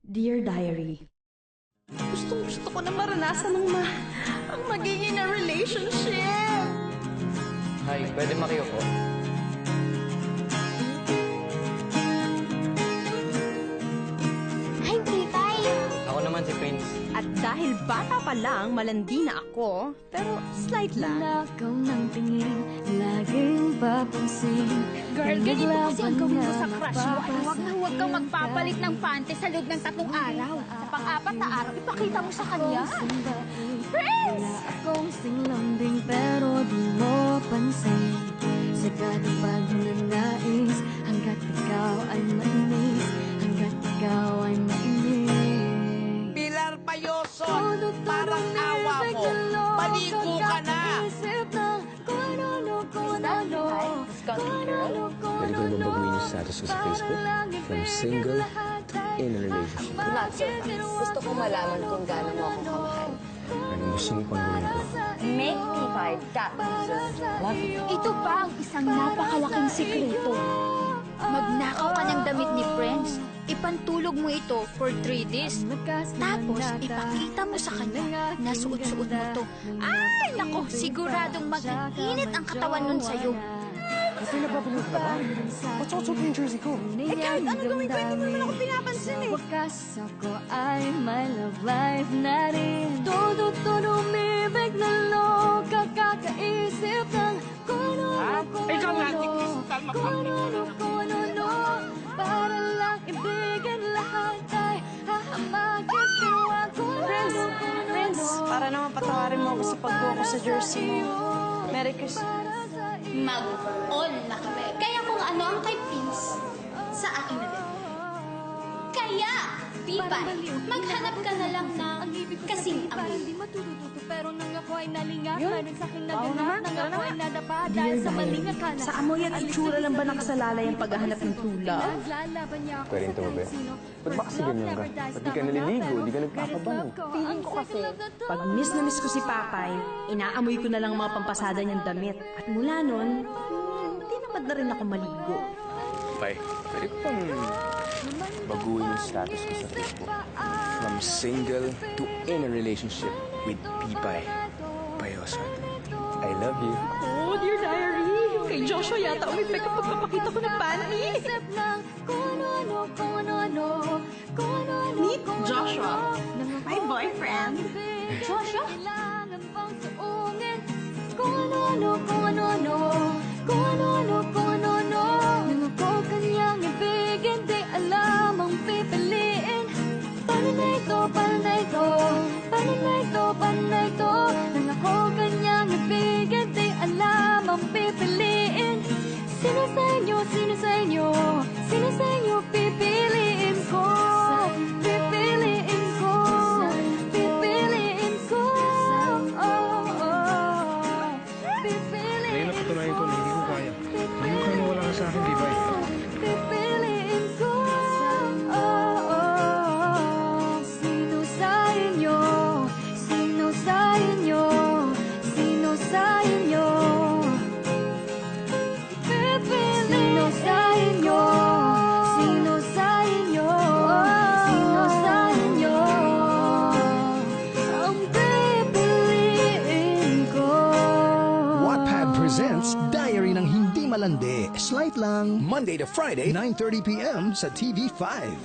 Dear Diary, gusto ko na maranasan ang magiging na relationship. Hi, pwede makiupo? Hi, Pipay! Ako naman si Prince. At dahil bata pa lang, malandi na ako, pero slight lang. Nakaw ng tingin, laging papansin. Girl, ganito kasi ang gawin mo sa crush mo. Huwag na huwag kang magpapalit ng panty sa loob ng 3 araw. Sa pang-4 na araw, ipakita mo sa kanya. Prince! Wala akong singlambing pero di mo pansin. Sa kada pagnanais, hanggat ikaw ay mainis, hanggat ikaw ay mainis. Pilar Payoson, parang awa mo. Maligo ka na! Pwede ko naman baguhin yung status ko sa Facebook from single to in a relationship. Not so fast. Gusto ko malaman kung gaano mo ako kamahal. Anong gusto mo pang gawin ko? Make Pipay that just love you. Ito pa ang isang napakalaking sikreto. Magnakaw ka ng damit ni Prince. Ipantulog mo ito for 3 days. Tapos, ipakita mo sa kanya na suot-suot mo to. Ay, nako, siguradong mag-init ang katawan nun sa'yo. Kasi nababaliw ka ba? Patsuot-suot mo yung jersey ko. Kahit anong gawin ko, hindi mo naman ako pinapansin eh. Wakas ako ay my love life na rin. Todo umibig na loka, kakaisip ng kung Ikaw nga, si Crystal, kung ano. Para lang ibigin lahat ay hahamakin tuwa kung Prince, para naman patawarin mo ako sa pagkuha ko sa jersey mo. Merry Christmas. Mag-on na kami. Kaya kung ano ang kay Prince, sa akin na din. Kaya, Pipay, maghanap ka na lang ng kasing amoy. Hindi matututo pero nang ako ay nalingat meron sa akin naganap nang ako ay nadapa dahil sa maling akala. Sa amoy at itsura lang ba nakasalalay ang paghahanap ng tula? Naglalaban niya ako Pwede sa ito, be. kahit sino. Ba't ba kasi ganyan ka? Ba't di ka naliligo? Di ka nagpapabango? Feeling ko kasi, Pag miss na miss ko si Papay, inaamoy ko na lang ang mga pampasada niyang damit. At mula nun, tinamad na rin ako maligo. Bye. Pwede ko pang baguhin yung status ko sa Facebook from single to in a relationship with Pipay Payoson. I love you. Oh, Dear Diary, kay Joshua yata umipek ang pagpapakita ko ng panty. Isip ng kung ano. Meet Joshua, my boyfriend. Joshua? Kailangan pang suungin kung ano. Nang ako kanyang ibigin, di alam ang pipiliin. Paano na ito? Nang ako kanyang ibigin, di alam ang pipiliin. Sino sa inyo pipiliin ko? Pipiliin ko. Ngayon napatunayan ko na hindi ko kaya. Hindi ko kaya mawala ka sa akin, Pipay. Pipiliin ko. Sino sa inyo? Sino sa inyo? Pipiliin sa inyo. Sino sa inyo? Ang pipiliin ko. Wattpad presents Diary ng Hindi Malandi. Slight lang. Monday to Friday, 9:30 p.m. sa TV5.